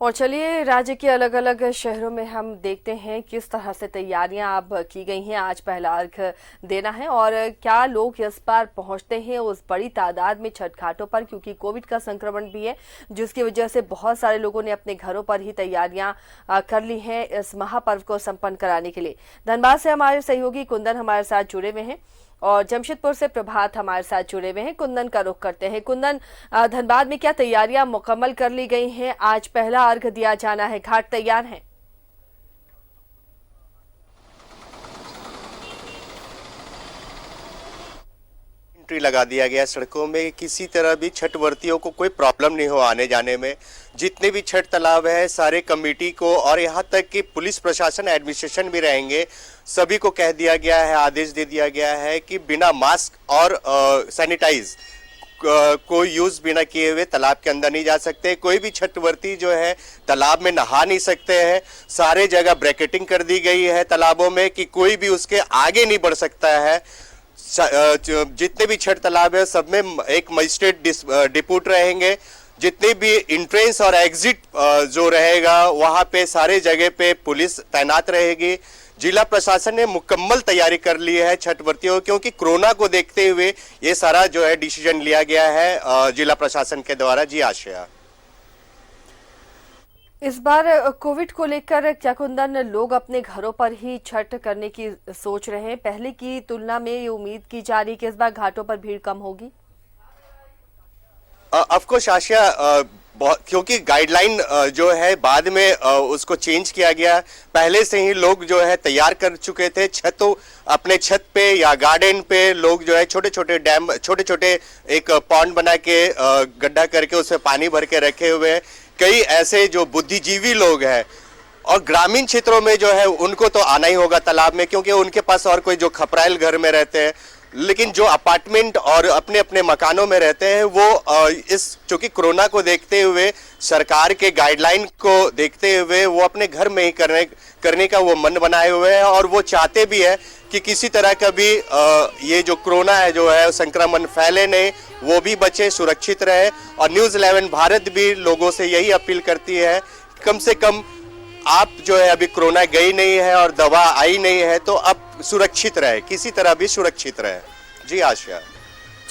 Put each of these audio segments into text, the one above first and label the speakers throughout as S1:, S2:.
S1: और चलिए राज्य के अलग अलग शहरों में हम देखते हैं किस तरह से तैयारियां अब की गई हैं। आज पहला अर्घ देना है और क्या लोग इस बार पहुंचते हैं उस बड़ी तादाद में छठ घाटों पर, क्योंकि कोविड का संक्रमण भी है जिसकी वजह से बहुत सारे लोगों ने अपने घरों पर ही तैयारियां कर ली हैं इस महापर्व को संपन्न कराने के लिए। धनबाद से हमारे सहयोगी कुंदन हमारे साथ जुड़े हुए हैं और जमशेदपुर से प्रभात हमारे साथ जुड़े हुए हैं। कुंदन का रुख करते हैं। कुंदन, धनबाद में क्या तैयारियां मुकम्मल कर ली गई हैं? आज पहला अर्घ दिया जाना है, घाट तैयार हैं?
S2: एंट्री लगा दिया गया सड़कों में, किसी तरह भी छठ व्रतियों को कोई प्रॉब्लम नहीं हो आने जाने में। जितने भी छठ तालाब है सारे कमेटी को और यहाँ तक कि पुलिस प्रशासन एडमिनिस्ट्रेशन भी रहेंगे, सभी को कह दिया गया है, आदेश दे दिया गया है कि बिना मास्क और सैनिटाइज कोई यूज बिना किए हुए तालाब के अंदर नहीं जा सकते। कोई भी छठ व्रती जो है तालाब में नहा नहीं सकते हैं। सारे जगह ब्रैकेटिंग कर दी गई है तालाबों में कि कोई भी उसके आगे नहीं बढ़ सकता है। जितने भी छठ तालाब है सब में एक मजिस्ट्रेट डिप्यूट रहेंगे। जितने भी इंट्रेंस और एग्जिट जो रहेगा वहां पे सारे जगह पे पुलिस तैनात रहेगी। जिला प्रशासन ने मुकम्मल तैयारी कर ली है छठ व्रतियों, क्योंकि कोरोना को देखते हुए ये सारा जो है डिसीजन लिया गया है जिला प्रशासन के द्वारा। जी आशया,
S1: इस बार कोविड को लेकर क्या कुंदन लोग अपने घरों पर ही छठ करने की सोच रहे हैं? पहले की तुलना में ये उम्मीद की जा रही कि इस बार घाटों पर भीड़ कम होगी?
S2: ऑफकोर्स आशया, क्योंकि गाइडलाइन जो है बाद में उसको चेंज किया गया। पहले से ही लोग जो है तैयार कर चुके थे। अपने छत पे या गार्डन पे लोग जो है छोटे छोटे एक पॉन्ड बना के गड्ढा करके उसमें पानी भर के रखे हुए हैं। कई ऐसे जो बुद्धिजीवी लोग हैं और ग्रामीण क्षेत्रों में जो है उनको तो आना ही होगा तालाब में, क्योंकि उनके पास और कोई जो खपराइल घर में रहते हैं। लेकिन जो अपार्टमेंट और अपने अपने मकानों में रहते हैं वो इस चूंकि कोरोना को देखते हुए, सरकार के गाइडलाइन को देखते हुए वो अपने घर में ही करने का वो मन बनाए हुए हैं और वो चाहते भी है कि किसी तरह का भी ये जो कोरोना है जो है संक्रमण फैले नहीं, वो भी बचे, सुरक्षित रहे। और न्यूज़ 11 भारत भी लोगों से यही अपील करती है कम से कम आप जो है अभी कोरोना गई नहीं है और दवा आई नहीं है तो अब सुरक्षित रहे, किसी तरह भी सुरक्षित रहे। जी आशा,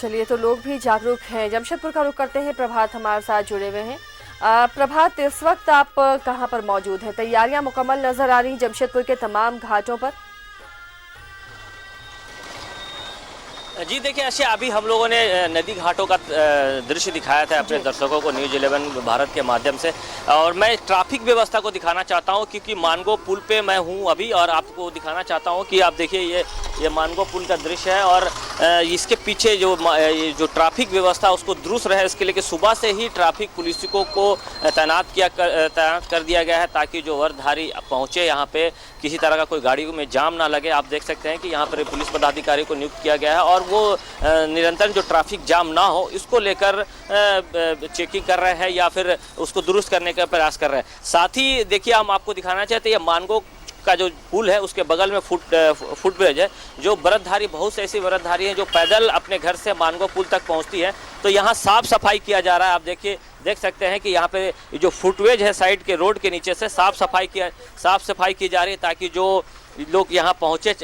S1: चलिए तो लोग भी जागरूक हैं। जमशेदपुर का रुख करते हैं। प्रभात हमारे साथ जुड़े हुए हैं। प्रभात, इस वक्त आप कहां पर मौजूद हैं? तैयारियां मुकम्मल नजर आ रही जमशेदपुर के तमाम घाटों पर?
S3: जी देखिए आशा, अभी हम लोगों ने नदी घाटों का दृश्य दिखाया था अपने दर्शकों को न्यूज़ 11 भारत के माध्यम से, और मैं ट्रैफिक व्यवस्था को दिखाना चाहता हूं क्योंकि मानगो पुल पे मैं हूं अभी और आपको दिखाना चाहता हूं कि आप देखिए ये मानगो पुल का दृश्य है और इसके पीछे जो ट्रैफिक व्यवस्था उसको दुरुस्त रहे इसके लिए कि सुबह से ही ट्रैफिक पुलिसों को तैनात कर दिया गया है ताकि जो वर्दधारी पहुँचे यहाँ पे किसी तरह का कोई गाड़ी में जाम ना लगे। आप देख सकते हैं कि यहाँ पर पुलिस पदाधिकारी को नियुक्त किया गया है और वो निरंतर जो ट्रैफिक जाम ना हो इसको लेकर चेकिंग कर रहे हैं या फिर उसको दुरुस्त करने का प्रयास कर रहे हैं। साथ ही देखिए हम आपको दिखाना चाहते हैं ये मानगो का जो पुल है उसके बगल में फुटब्रिज है। जो व्रतधारी, बहुत से ऐसी व्रतधारी हैं जो पैदल अपने घर से मानगो पुल तक पहुंचती है, तो यहाँ साफ सफाई किया जा रहा है। आप देख सकते हैं कि यहाँ पे जो फुटवेज है साइड के रोड के नीचे से साफ सफाई की जा रही है ताकि जो लोग यहाँ पहुँचे,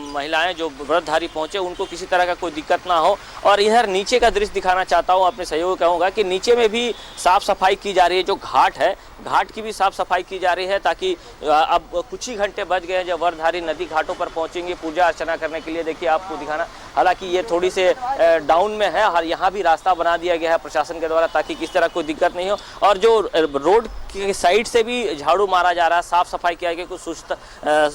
S3: महिलाएं जो व्रतधारी पहुँचे, उनको किसी तरह का कोई दिक्कत ना हो। और इधर नीचे का दृश्य दिखाना चाहता हूँ, अपने सहयोग कहूँगा कि नीचे में भी साफ़ सफाई की जा रही है। जो घाट है, घाट की भी साफ़ सफाई की जा रही है ताकि अब कुछ ही घंटे बच गए हैं जब व्रतधारी नदी घाटों पर पहुँचेंगे पूजा अर्चना करने के लिए। देखिए आपको दिखाना, हालांकि ये थोड़ी से डाउन में है और यहाँ भी रास्ता बना दिया गया है प्रशासन के द्वारा ताकि किसी तरह कोई दिक्कत नहीं हो। और जो रोड की साइड से भी झाड़ू मारा जा रहा है, साफ़ सफाई किया गया। कुछ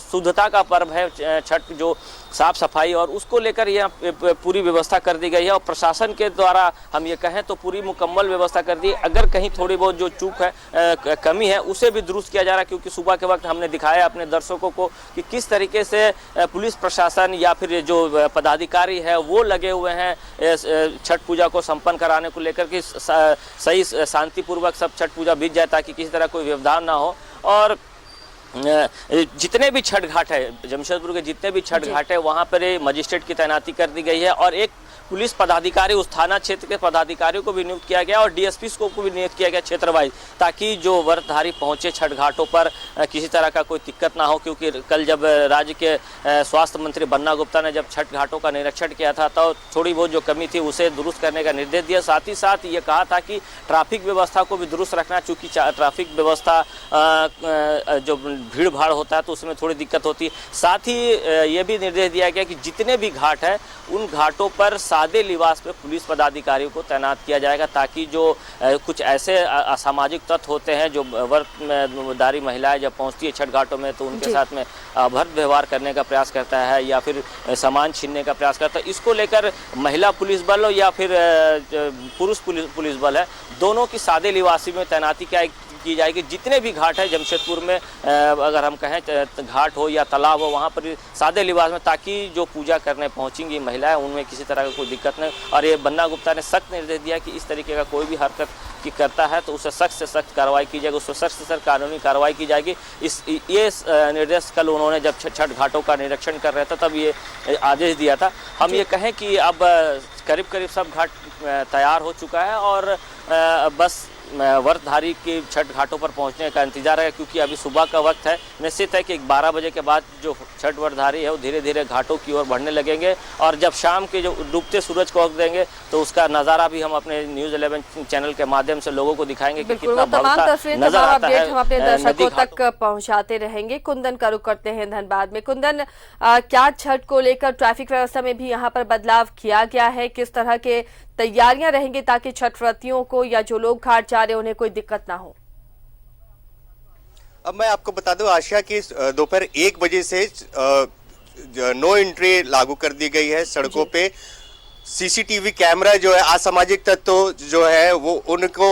S3: शुद्धता का पर्व है छठ, जो साफ सफाई और उसको लेकर यहाँ पूरी व्यवस्था कर दी गई है और प्रशासन के द्वारा हम ये कहें तो पूरी मुकम्मल व्यवस्था कर दी। अगर कहीं थोड़ी बहुत जो चूक है, कमी है, उसे भी दुरुस्त किया जा रहा है क्योंकि सुबह के वक्त हमने दिखाया अपने दर्शकों को कि किस तरीके से पुलिस प्रशासन या फिर जो पदाधिकारी है वो लगे हुए हैं छठ पूजा को संपन्न कराने को लेकर कि सही शांतिपूर्वक सब छठ पूजा बीत जाए ताकि किसी तरह कोई व्यवधान ना हो। और जितने भी छठ घाट है, जमशेदपुर के जितने भी छठ घाट है, वहाँ पर मजिस्ट्रेट की तैनाती कर दी गई है और एक पुलिस पदाधिकारी, उस थाना क्षेत्र के पदाधिकारियों को भी नियुक्त किया गया और डीएसपी को भी नियुक्त किया गया क्षेत्र वाइज, ताकि जो व्रतधारी पहुंचे छठ घाटों पर किसी तरह का कोई दिक्कत ना हो। क्योंकि कल जब राज्य के स्वास्थ्य मंत्री बन्ना गुप्ता ने जब छठ घाटों का निरीक्षण किया था तो थोड़ी बहुत जो कमी थी उसे दुरुस्त करने का निर्देश दिया। साथ ही साथ ये कहा था कि ट्रैफिक व्यवस्था को भी दुरुस्त रखना, चूँकि ट्रैफिक व्यवस्था जो भीड़ भाड़ होता है तो उसमें थोड़ी दिक्कत होती है। साथ ही ये भी निर्देश दिया गया कि जितने भी घाट है उन घाटों पर सादे लिबास में पुलिस पदाधिकारियों को तैनात किया जाएगा, ताकि जो कुछ ऐसे असामाजिक तत्व होते हैं जो व्रतधारी महिलाएं जब पहुंचती है छठ घाटों में तो उनके साथ में अभद्र व्यवहार करने का प्रयास करता है या फिर सामान छीनने का प्रयास करता है। इसको लेकर महिला पुलिस बल हो या फिर पुरुष पुलिस बल है, दोनों की सादे लिबासी में तैनाती की जाएगी। जितने भी घाट है जमशेदपुर में, अगर हम कहें घाट हो या तालाब हो, वहाँ पर सादे लिबास में, ताकि जो पूजा करने पहुँचेंगी महिलाएं उनमें किसी तरह का कोई दिक्कत नहीं। और ये बन्ना गुप्ता ने सख्त निर्देश दिया कि इस तरीके का कोई भी हरकत की करता है तो उसे सख्त से सख्त कार्रवाई की जाएगी, उससे सख्त से सख्त कानूनी कार्रवाई की जाएगी। ये निर्देश कल उन्होंने जब छठ घाटों का निरीक्षण कर रहे थे तब ये आदेश दिया था। हम ये कहें कि अब करीब करीब सब घाट तैयार हो चुका है और बस व्रतधारी के छठ घाटों पर पहुंचने का इंतजार है, क्योंकि अभी सुबह का वक्त है। निश्चित है कि 12 बजे के बाद जो छठ व्रतधारी है वो धीरे धीरे घाटों की ओर बढ़ने लगेंगे और जब शाम के जो डूबते सूरज को वक्त देंगे तो उसका नज़ारा भी हम अपने न्यूज़ 11 चैनल के माध्यम से लोगों को दिखाएंगे कि कितना
S1: तमाम तस्वीरें, तमाम अपडेट हम अपने दर्शकों तक
S3: तक
S1: पहुंचाते रहेंगे। कुंदन का रुख करते हैं धनबाद में। कुंदन, क्या छठ को लेकर ट्रैफिक व्यवस्था में भी यहाँ पर बदलाव किया गया है? किस तरह के तैयारियां रहेंगी ताकि छठ व्रतियों को या जो लोग घाट जा रहे हैं उन्हें कोई दिक्कत ना हो?
S2: अब मैं आपको बता दूं आशिया की दोपहर 1 बजे से नो एंट्री लागू कर दी गई है सड़कों पे। सीसीटीवी कैमरा जो है असामाजिक तत्व जो है वो उनको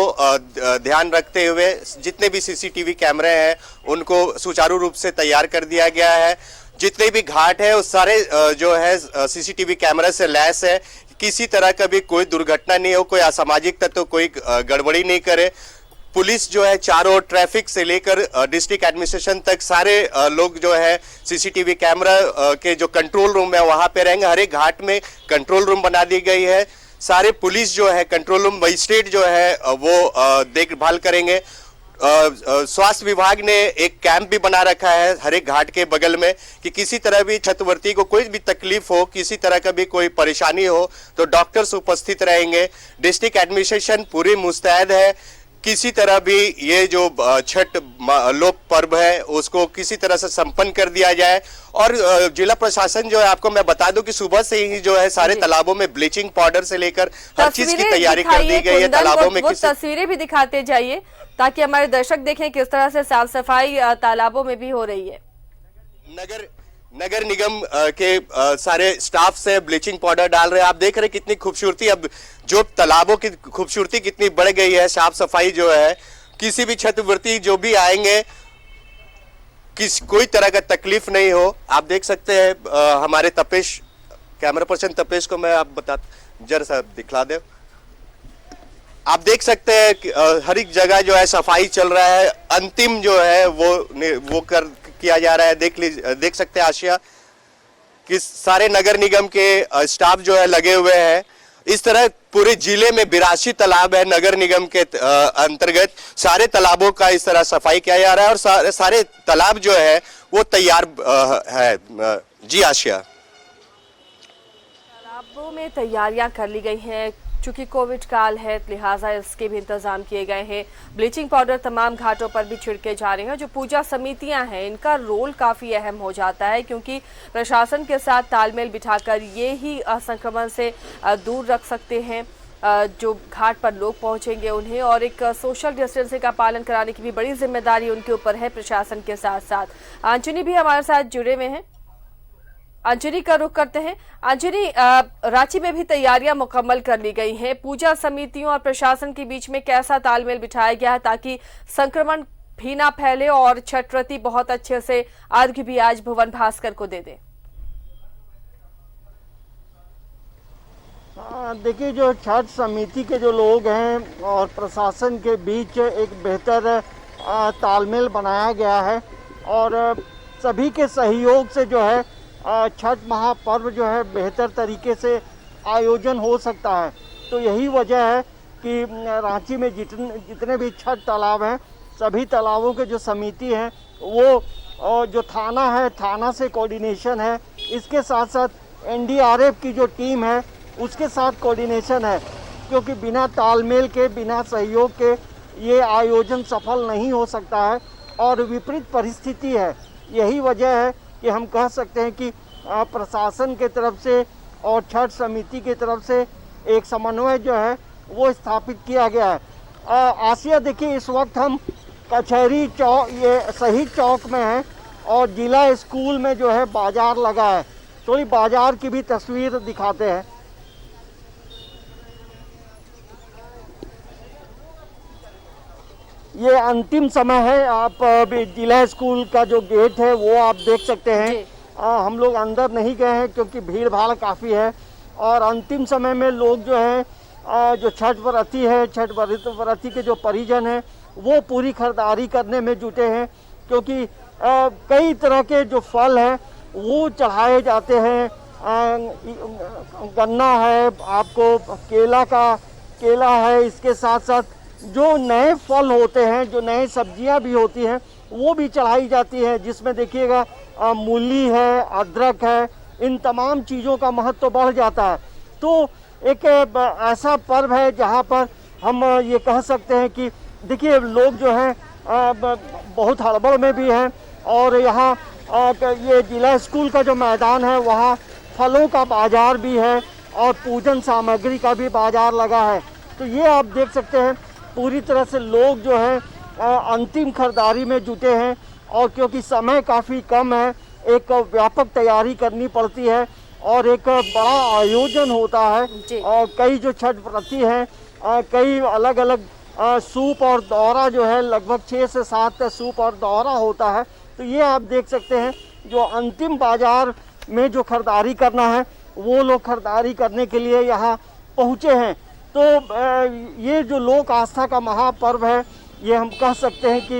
S2: ध्यान रखते हुए जितने भी सीसीटीवी कैमरे हैं उनको सुचारू रूप से तैयार कर दिया गया है। जितने भी घाट है उस सारे जो है सीसीटीवी कैमरा से लैस है, किसी तरह का भी कोई दुर्घटना नहीं हो, कोई असामाजिक तत्व कोई गड़बड़ी नहीं करे। पुलिस जो है चारों ओर ट्रैफिक से लेकर डिस्ट्रिक्ट एडमिनिस्ट्रेशन तक सारे लोग जो है सीसीटीवी कैमरा के जो कंट्रोल रूम है वहां पे रहेंगे। हर एक घाट में कंट्रोल रूम बना दी गई है। सारे पुलिस जो है कंट्रोल रूम मजिस्ट्रेट जो है वो देखभाल करेंगे। स्वास्थ्य विभाग ने एक कैंप भी बना रखा है हर एक घाट के बगल में कि किसी तरह भी छठव्रती को कोई भी तकलीफ हो, किसी तरह का भी कोई परेशानी हो तो डॉक्टर्स उपस्थित रहेंगे। डिस्ट्रिक्ट एडमिनिस्ट्रेशन पूरी मुस्तैद है, किसी तरह भी ये जो छठ लोक पर्व है उसको किसी तरह से संपन्न कर दिया जाए। और जिला प्रशासन जो है, आपको मैं बता दूं कि सुबह से ही जो है सारे तालाबों में ब्लीचिंग पाउडर से लेकर हर चीज की तैयारी कर दी गई है। तालाबों में
S1: तस्वीरें भी दिखाते जाइए ताकि हमारे दर्शक देखें किस तरह से साफ सफाई तालाबों में भी हो रही है।
S2: नगर निगम के सारे स्टाफ से ब्लीचिंग पाउडर डाल रहे हैं। आप देख रहे हैं कितनी खूबसूरती, अब जो तालाबों की खूबसूरती कितनी बढ़ गई है। साफ सफाई जो है, किसी भी छठव्रती जो भी आएंगे कोई तरह का तकलीफ नहीं हो। आप देख सकते हैं हमारे तपेश, कैमरा पर्सन तपेश को मैं आप बता जरा सा दिखला दे। आप देख सकते हैं हर एक जगह जो है सफाई चल रहा है। अंतिम जो है वो किया जा रहा है। देख सकते हैं आशिया कि सारे नगर निगम के स्टाफ जो है लगे हुए हैं। इस तरह पूरे जिले में 82 तालाब है नगर निगम के अंतर्गत। सारे तालाबों का इस तरह सफाई किया जा रहा है और सारे तालाब जो है वो तैयार है। जी आशिया,
S1: तालाबों में तैयारियां कर ली गई हैं। चूंकि कोविड काल है लिहाजा इसके भी इंतजाम किए गए हैं। ब्लीचिंग पाउडर तमाम घाटों पर भी छिड़के जा रहे हैं। जो पूजा समितियां हैं इनका रोल काफ़ी अहम हो जाता है, क्योंकि प्रशासन के साथ तालमेल बिठाकर ये ही संक्रमण से दूर रख सकते हैं जो घाट पर लोग पहुंचेंगे उन्हें, और एक सोशल डिस्टेंसिंग का पालन कराने की भी बड़ी जिम्मेदारी उनके ऊपर है प्रशासन के साथ साथ। अंजनी भी हमारे साथ जुड़े हुए हैं। अंजनी का रुख करते हैं। अंजनी, रांची में भी तैयारियां मुकम्मल कर ली गई हैं। पूजा समितियों और प्रशासन के बीच में कैसा तालमेल बिठाया गया है ताकि संक्रमण भी ना फैले और छठव्रती बहुत अच्छे से अर्घ्य भी आज भुवन भास्कर को दे दें?
S4: देखिए, जो छठ समिति के जो लोग हैं और प्रशासन के बीच एक बेहतर तालमेल बनाया गया है और सभी के सहयोग से जो है छठ महापर्व जो है बेहतर तरीके से आयोजन हो सकता है। तो यही वजह है कि रांची में जितने भी छठ तालाब हैं, सभी तालाबों के जो समिति है वो जो थाना है, थाना से कोऑर्डिनेशन है, इसके साथ साथ एनडीआरएफ की जो टीम है उसके साथ कोऑर्डिनेशन है, क्योंकि बिना तालमेल के, बिना सहयोग के ये आयोजन सफल नहीं हो सकता है और विपरीत परिस्थिति है। यही वजह है कि हम कह सकते हैं कि प्रशासन के तरफ से और छठ समिति की तरफ से एक समन्वय जो है वो स्थापित किया गया है। आसिया देखिए, इस वक्त हम कचहरी चौक, ये शहीद चौक में हैं और जिला स्कूल में जो है बाजार लगा है। थोड़ी बाजार की भी तस्वीर दिखाते हैं। ये अंतिम समय है, आप जिला स्कूल का जो गेट है वो आप देख सकते हैं। हम लोग अंदर नहीं गए हैं क्योंकि भीड़ भाड़ काफ़ी है और अंतिम समय में लोग जो है, जो छठ व्रती है, छठ व्रती के जो परिजन हैं वो पूरी खरीदारी करने में जुटे हैं, क्योंकि कई तरह के जो फल हैं वो चढ़ाए जाते हैं। गन्ना है, आपको केला है, इसके साथ साथ जो नए फल होते हैं, जो नए सब्जियां भी होती हैं वो भी चढ़ाई जाती है, जिसमें देखिएगा मूली है, अदरक है, इन तमाम चीज़ों का महत्व तो बढ़ जाता है। तो एक ऐसा पर्व है जहाँ पर हम ये कह सकते हैं कि देखिए लोग जो हैं बहुत हड़बड़ में भी हैं और यहाँ ये जिला स्कूल का जो मैदान है वहाँ फलों का बाजार भी है और पूजन सामग्री का भी बाजार लगा है। तो ये आप देख सकते हैं पूरी तरह से लोग जो हैं अंतिम खरीदारी में जुटे हैं और क्योंकि समय काफ़ी कम है, एक व्यापक तैयारी करनी पड़ती है और एक बड़ा आयोजन होता है और कई जो छठ व्रती हैं, कई अलग अलग सूप और दौरा जो है, लगभग 6 से 7 सूप और दौरा होता है। तो ये आप देख सकते हैं जो अंतिम बाजार में जो खरीदारी करना है वो लोग खरीदारी करने के लिए यहाँ पहुँचे हैं। तो ये जो लोक आस्था का महापर्व है, ये हम कह सकते हैं कि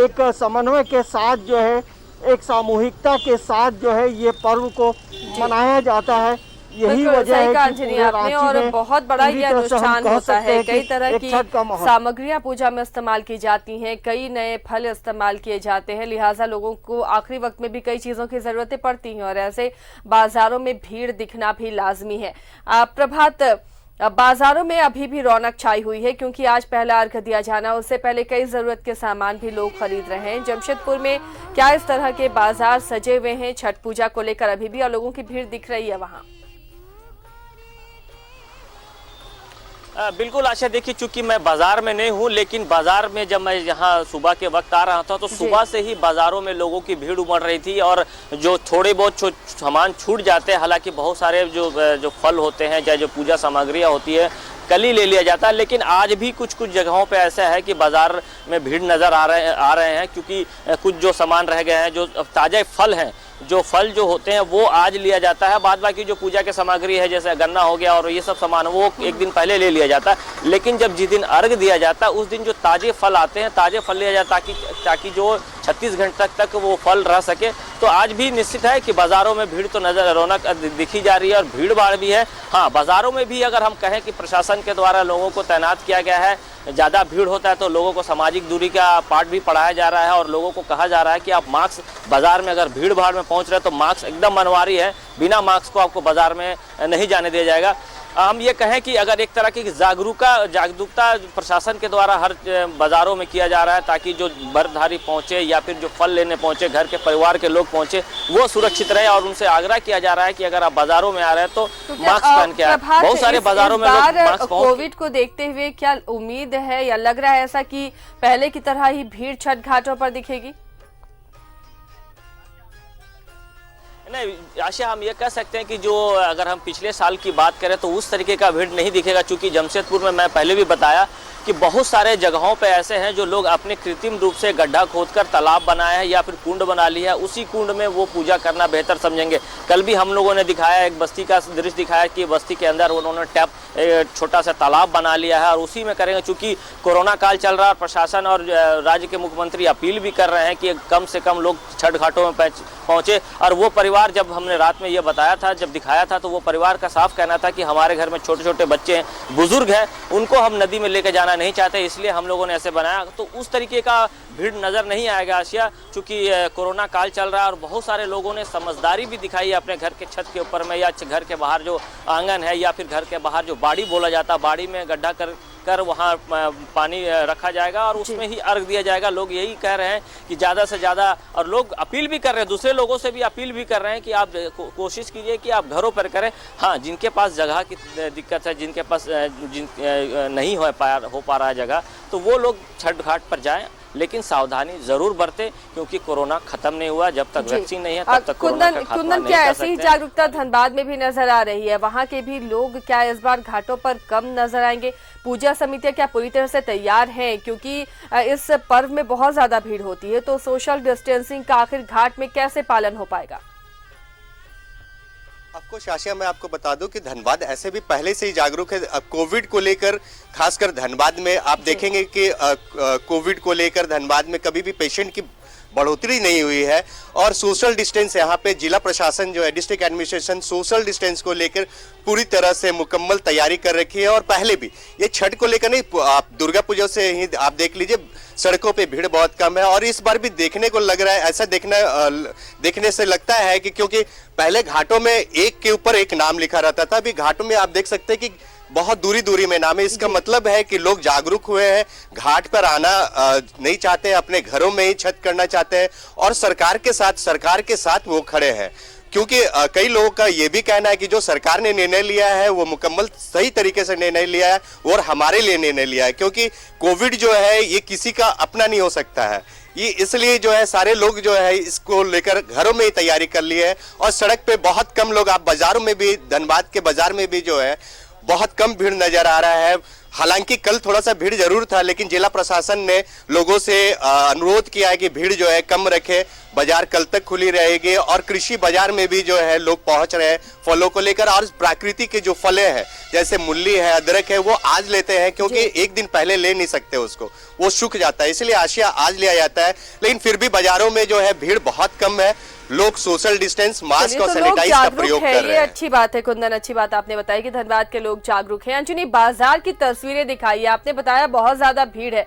S4: एक समन्वय के साथ जो है, एक सामूहिकता के साथ जो है ये पर्व को मनाया जाता है। यही वजह है कि पूरे रांची
S1: और
S4: में
S1: बहुत बड़ा ये अनुष्ठान होता है। कई तरह की
S4: सामग्रियां
S1: सामग्रियां पूजा में इस्तेमाल की जाती हैं, कई नए फल इस्तेमाल किए जाते हैं, लिहाजा लोगों को आखिरी वक्त में भी कई चीजों की जरूरतें पड़ती हैं और ऐसे बाजारों में भीड़ दिखना भी लाजमी है। प्रभात, बाजारों में अभी भी रौनक छाई हुई है क्योंकि आज पहला अर्घ दिया जाना, उससे पहले कई जरूरत के सामान भी लोग खरीद रहे हैं। जमशेदपुर में क्या इस तरह के बाजार सजे हुए हैं छठ पूजा को लेकर अभी भी और लोगों की भीड़ दिख रही है वहां?
S3: बिल्कुल आशा, देखिए चूंकि मैं बाजार में नहीं हूं, लेकिन बाजार में जब मैं यहाँ सुबह के वक्त आ रहा था तो सुबह से ही बाजारों में लोगों की भीड़ उमड़ रही थी और जो थोड़े बहुत सामान छूट जाते हैं, हालांकि बहुत सारे जो फल होते हैं या जो पूजा सामग्रियाँ होती है कल ही ले लिया जाता है, लेकिन आज भी कुछ जगहों पे ऐसा है कि बाजार में भीड़ नज़र आ रहे हैं क्योंकि कुछ जो सामान रह गए हैं, जो ताज़ा फल हैं, जो फल जो होते हैं वो आज लिया जाता है। बाद बाकी जो पूजा के सामग्री है जैसे गन्ना हो गया और ये सब सामान वो एक दिन पहले ले लिया जाता है, लेकिन जब जिस दिन अर्घ दिया जाता है उस दिन जो ताज़े फल आते हैं, ताज़े फल लिया जाता है ताकि जो 36 घंटे तक वो फल रह सके। तो आज भी निश्चित है कि बाज़ारों में भीड़ तो रौनक दिखी जा रही है और भीड़ भाड़ भी है। हाँ, बाज़ारों में भी अगर हम कहें कि प्रशासन के द्वारा लोगों को तैनात किया गया है, ज़्यादा भीड़ होता है तो लोगों को सामाजिक दूरी का पाठ भी पढ़ाया जा रहा है और लोगों को कहा जा रहा है कि आप मास्क, बाजार में अगर भीड़ भाड़ में पहुंच रहे हैं तो मास्क एकदम अनिवार्य है, बिना मास्क को आपको बाजार में नहीं जाने दिया जाएगा। हम ये कहें कि अगर एक तरह की जागरूकता प्रशासन के द्वारा हर बाज़ारों में किया जा रहा है ताकि जो व्रतधारी पहुंचे या फिर जो फल लेने पहुंचे, घर के परिवार के लोग पहुंचे, वो सुरक्षित रहे और उनसे आग्रह किया जा रहा है कि अगर आप बाज़ारों में आ रहे हैं तो मास्क पहन के आए। बहुत सारे बाज़ारों में लोग मास्क
S1: कोविड को देखते हुए क्या उम्मीद है या लग रहा है ऐसा कि पहले की तरह ही भीड़ छठ घाटों पर दिखेगी?
S3: नहीं आशा, हम ये कह सकते हैं कि जो अगर हम पिछले साल की बात करें तो उस तरीके का भीड़ नहीं दिखेगा, क्योंकि जमशेदपुर में मैं पहले भी बताया कि बहुत सारे जगहों पे ऐसे हैं जो लोग अपने कृत्रिम रूप से गड्ढा खोदकर तालाब बनाए हैं या फिर कुंड बना लिया है, उसी कुंड में वो पूजा करना बेहतर समझेंगे। कल भी हम लोगों ने दिखाया, एक बस्ती का दृश्य दिखाया कि बस्ती के अंदर उन्होंने टैप एक छोटा सा तालाब बना लिया है और उसी में करेंगे। चूँकि कोरोना काल चल रहा है, प्रशासन और राज्य के मुख्यमंत्री अपील भी कर रहे हैं कि कम से कम लोग छठ घाटों में पहुँचे। और वो परिवार, जब हमने रात में ये बताया था, जब दिखाया था, तो वो परिवार का साफ कहना था कि हमारे घर में छोटे छोटे बच्चे हैं, बुजुर्ग हैं, उनको हम नदी में लेकर जाना नहीं चाहते, इसलिए हम लोगों ने ऐसे बनाया। तो उस तरीके का भीड़ नजर नहीं आएगा आसिया, चूंकि कोरोना काल चल रहा है और बहुत सारे लोगों ने समझदारी भी दिखाई है अपने घर के छत के ऊपर में या घर के बाहर जो आंगन है या फिर घर के बाहर जो बाड़ी बोला जाता है, बाड़ी में गड्ढा कर वहाँ पानी रखा जाएगा और उसमें ही अर्घ दिया जाएगा। लोग यही कह रहे हैं कि ज़्यादा से ज़्यादा, और लोग अपील भी कर रहे हैं, दूसरे लोगों से भी अपील भी कर रहे हैं कि आप कोशिश कीजिए कि आप घरों पर करें। हाँ, जिनके पास जगह की दिक्कत है, जिनके पास नहीं हो पा रहा है जगह, तो वो लोग छठ घाट पर जाएं, लेकिन सावधानी जरूर बरते, क्योंकि कोरोना खत्म नहीं हुआ। जब तक वैक्सीन नहीं है तब तक कोरोना का खात्मा नहीं
S1: क्या
S3: कर
S1: ऐसी ही
S3: सकते।
S1: जागरूकता धनबाद में भी नजर आ रही है? वहाँ के भी लोग क्या इस बार घाटों पर कम नजर आएंगे? पूजा समितियां क्या पूरी तरह से तैयार हैं? क्योंकि इस पर्व में बहुत ज्यादा भीड़ होती है, तो सोशल डिस्टेंसिंग का आखिर घाट में कैसे पालन हो पाएगा?
S2: आपको शाशिया, मैं आपको बता दूं कि धनबाद ऐसे भी पहले से ही जागरूक है। अब कोविड को लेकर, खासकर धनबाद में आप देखेंगे कि कोविड को लेकर धनबाद में कभी भी पेशेंट की बढ़ोतरी नहीं हुई है। और सोशल डिस्टेंस यहाँ पे जिला प्रशासन जो है, डिस्ट्रिक्ट एडमिनिस्ट्रेशन सोशल डिस्टेंस को लेकर पूरी तरह से मुकम्मल तैयारी कर रखी है। और पहले भी ये छठ को लेकर नहीं, आप दुर्गा पूजा से ही आप देख लीजिए, सड़कों पे भीड़ बहुत कम है। और इस बार भी देखने को लग रहा है, ऐसा देखने से लगता है कि क्योंकि पहले घाटों में एक के ऊपर एक नाम लिखा रहता था, अभी घाटों में आप देख सकते हैं कि बहुत दूरी दूरी में नाम है। इसका मतलब है कि लोग जागरूक हुए हैं, घाट पर आना नहीं चाहते हैं, अपने घरों में ही छठ करना चाहते हैं और सरकार के साथ वो खड़े हैं। क्योंकि कई लोगों का ये भी कहना है कि जो सरकार ने निर्णय लिया है वो मुकम्मल सही तरीके से निर्णय लिया है और हमारे लिए निर्णय लिया है, क्योंकि कोविड जो है ये किसी का अपना नहीं हो सकता है। ये इसलिए जो है सारे लोग जो है इसको लेकर घरों में ही तैयारी कर ली है। और सड़क पे बहुत कम लोग, आप बाजारों में भी, धनबाद के बाजार में भी जो है बहुत कम भीड़ नजर आ रहा है। हालांकि कल थोड़ा सा भीड़ जरूर था, लेकिन जिला प्रशासन ने लोगों से अनुरोध किया है कि भीड़ जो है कम रखे, बाजार कल तक खुली रहेगी। और कृषि बाजार में भी जो है लोग पहुंच रहे हैं फलों को लेकर। और प्राकृतिक के जो फले हैं जैसे मूली है, अदरक है, वो आज लेते हैं, क्योंकि एक दिन पहले ले नहीं सकते उसको, वो सूख जाता है, इसलिए आशिया आज लिया जाता है। लेकिन फिर भी बाजारों में जो है भीड़ बहुत कम है, लोग सोशल डिस्टेंस, मास्क और सैनिटाइज का प्रयोग कर रहे हैं।
S1: अच्छी बात है कुंदन, अच्छी बात आपने बताई कि धनबाद के लोग जागरूक हैं। अंजुनी, बाजार की तस्वीरें दिखाई, आपने बताया बहुत ज्यादा भीड़ है,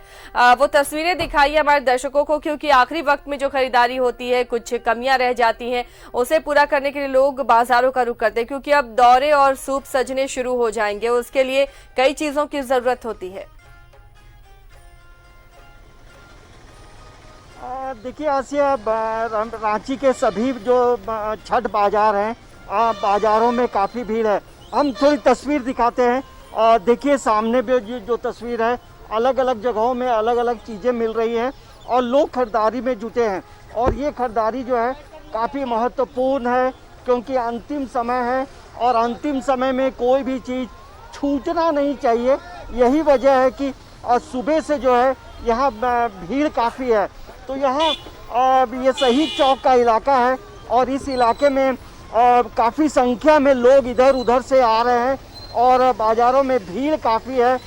S1: वो तस्वीरें दिखाई हमारे दर्शकों को, क्योंकि आखिरी वक्त में जो खरीदारी होती है, कुछ कमियां रह जाती हैं, उसे पूरा करने के लिए लोग बाजारों का रुख करते हैं, क्योंकि अब दौरे और सूप सजने शुरू हो जाएंगे, उसके लिए कई चीजों की जरूरत होती है।
S4: देखिए आसिया, रांची के सभी जो छठ बाजार हैं, बाजारों में काफ़ी भीड़ है। हम थोड़ी तस्वीर दिखाते हैं। देखिए सामने भी जो तस्वीर है, अलग अलग जगहों में अलग अलग चीज़ें मिल रही हैं और लोग खरीदारी में जुटे हैं। और ये खरीदारी जो है काफ़ी महत्वपूर्ण है, क्योंकि अंतिम समय है और अंतिम समय में कोई भी चीज़ छूटना नहीं चाहिए। यही वजह है कि सुबह से जो है यहाँ भीड़ काफ़ी है। तो यहाँ ये शहीद चौक का इलाका है और इस इलाके में काफ़ी संख्या में लोग इधर उधर से आ रहे हैं और बाज़ारों में भीड़ काफ़ी है।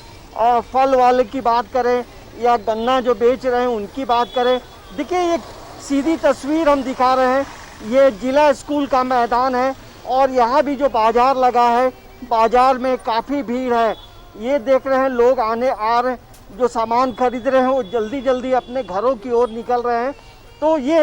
S4: फल वाले की बात करें या गन्ना जो बेच रहे हैं उनकी बात करें, देखिए ये सीधी तस्वीर हम दिखा रहे हैं, ये जिला स्कूल का मैदान है और यहाँ भी जो बाज़ार लगा है, बाज़ार में काफ़ी भीड़ है। ये देख रहे हैं लोग आ रहे हैं, जो सामान खरीद रहे हैं वो जल्दी जल्दी अपने घरों की ओर निकल रहे हैं। तो ये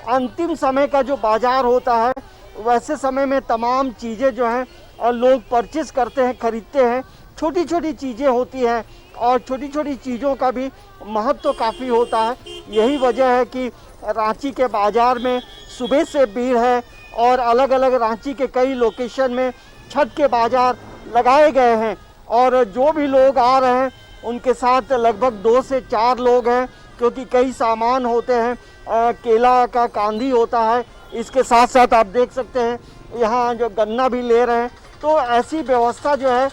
S4: अंतिम समय का जो बाज़ार होता है, वैसे समय में तमाम चीज़ें जो हैं और लोग परचेस करते हैं, खरीदते हैं। छोटी छोटी चीज़ें होती हैं और छोटी छोटी चीज़ों का भी महत्व तो काफ़ी होता है। यही वजह है कि रांची के बाज़ार में सुबह से भीड़ है और अलग अलग रांची के कई लोकेशन में छठ के बाज़ार लगाए गए हैं। और जो भी लोग आ रहे हैं उनके साथ लगभग 2 से 4 लोग हैं, क्योंकि कई सामान होते हैं, केला का कांदी होता है, इसके साथ साथ आप देख सकते हैं यहाँ जो गन्ना भी ले रहे हैं। तो ऐसी व्यवस्था जो है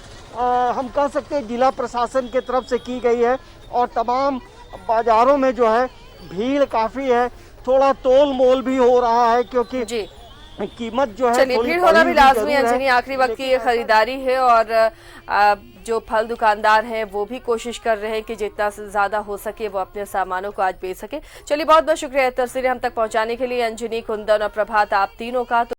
S4: हम कह सकते हैं जिला प्रशासन की तरफ से की गई है और तमाम बाज़ारों में जो है भीड़ काफ़ी है। थोड़ा तोल मोल भी हो रहा है, क्योंकि कीमत जो है
S1: चलिए,
S4: थोड़ी
S1: भीड़ होना
S4: बढ़ी
S1: भी
S4: हुई
S1: लाजमी
S4: जरूर है,
S1: अंजनी। आखिरी वक्त की ये
S4: लेकिन
S1: खरीदारी है और जो फल दुकानदार हैं वो भी कोशिश कर रहे हैं कि जितना से ज्यादा हो सके वो अपने सामानों को आज बेच सके। चलिए, बहुत बहुत शुक्रिया तस्वीरें हम तक पहुंचाने के लिए अंजनी, कुंदन और प्रभात, आप तीनों का।